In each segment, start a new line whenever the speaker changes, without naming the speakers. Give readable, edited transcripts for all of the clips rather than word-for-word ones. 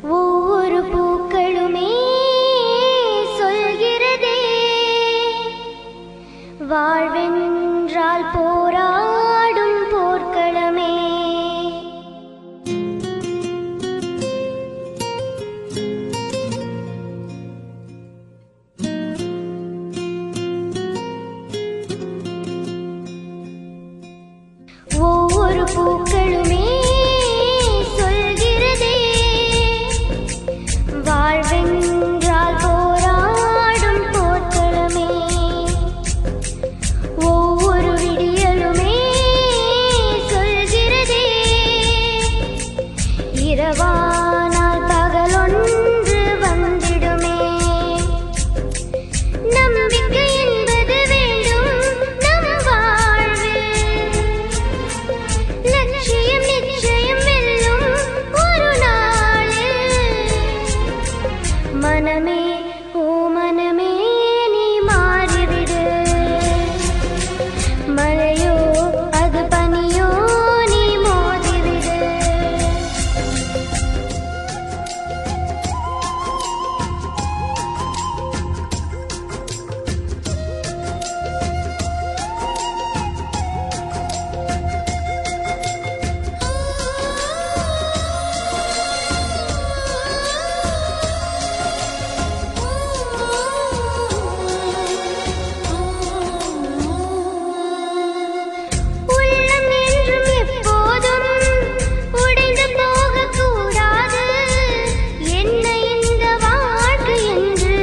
ஒவ்வொரு பூக்களுமே சொல்கிறதே வாழ்வென்றால் போராடும் போர்க்களமே. ஒவ்வொரு பூக்களுமே சொல்கிறதே வாழ்வென்றால் போராடும் போர்க்களமே. ஒவ்வொரு விடியலுமே சொல்கிறதே இரவானால் பகலொன்று வந்திடுமே. நம்பிக்கை என்பது வேண்டும் நம் வாழ்வில், லட்சியம் நிச்சயம் வெல்லும் ஒரு நாளில். மனமே ஓ மனமே நீ மாறிவிடு, மழையோ அது பனியோ நீ மோதிவிடு. உள்ளம் என்றும் எப்போதும் உடைந்து போகக்கூடாது. என்ன இந்த வாழ்க்கை என்று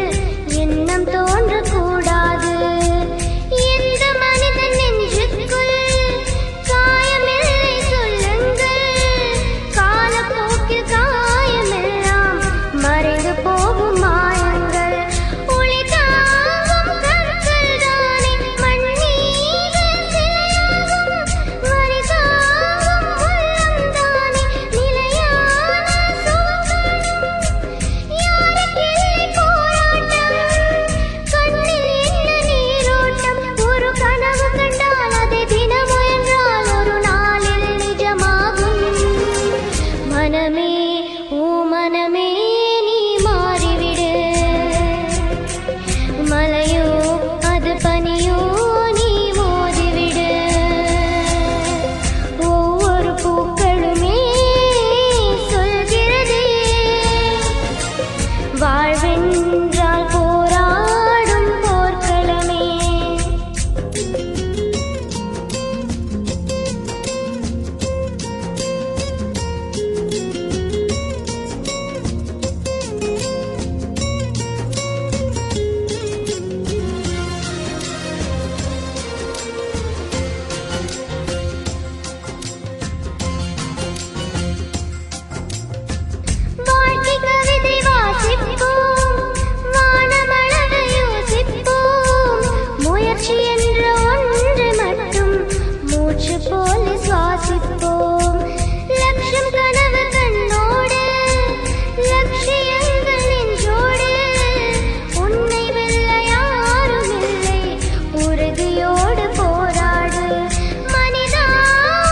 எண்ணம் தோன்றக்கூடாது. எந்த மனிதன் நெஞ்சுக்குள் காயமில்லை சொல்லுங்கள், காலப்போக்கில் காயமெல்லாம் மறைந்து போகும் மாயங்கள். ஒளி தாங்கும் கற்கள் தானே மண் மீது சிலையாகும், வலி தாங்கும் உள்ளம் தானே நிலையான சுகம். யாருக்கில்லை போராட்டம், கண்ணில் என்ன நீரோட்டம். ஒரு கனவு கண்டால் அதை தினம் முயன்றால் ஒரு நாளில் நிஜமாகும். மனமே ஓ மனமே நீ மாறிவிடு, மலையோ அது பனியோ நீ மோதிவிடு. ஒவ்வொரு பூக்களுமே சொல்கிறதே வாழ்வென்றால் போராடும் போர்க்களமே. வாழ்க்கை கவிதை வாசிப்போம், வானமளவு யோசிப்போம். முயற்சி என்ற ஒன்று மட்டும் மூச்சு போல சுவாசிப்போம். லட்சம் கனவு கண்ணோடு, லட்சியங்கள் நெஞ்சோடு. உன்னை வெல்ல யாரும் இல்லை, உறுதியோடு போராடு. மனிதா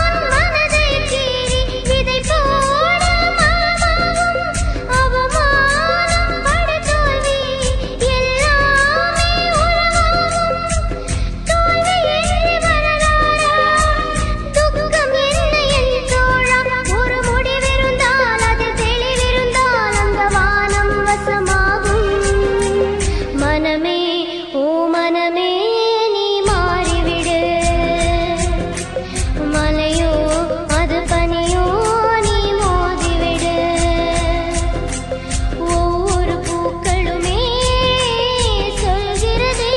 உன் மனதை கீறி விதை போட மாமாவும். அவமானம் படுதோல்வி எல்லாமே உருவாகும். தோல்வியின்றி வரலாறா, துக்கம் என்ன என் தோழா. ஒரு முடிவிருந்தால் அதில் தெளிவிருந்தால் அந்த வானம் வசமாகும். மனமே ஓ மனமே நீ மாறிவிடு, மலையோ அது பனியோ நீ மோதிவிடு. ஒவ்வொரு பூக்களுமே சொல்கிறதே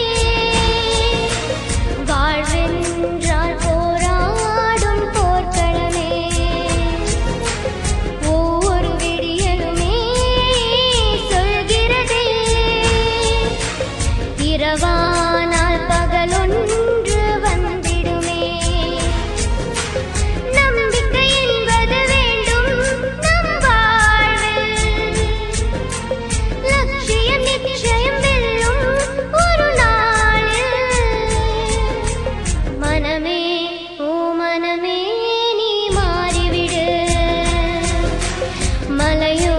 வாழ்வென்றால் போராடும் போர்க்களமே. ஒவ்வொரு விடியலுமே சொல்கிறதே இரவானால் பகலொன்று வந்திடுமே. நம்பிக்கை என்பது வேண்டும் நம் வாழ்வில், லட்சியம் நிச்சயம் வெல்லும் ஒரு நாளில். மனமே ஓ மனமே நீ மாறிவிடு, மலையோ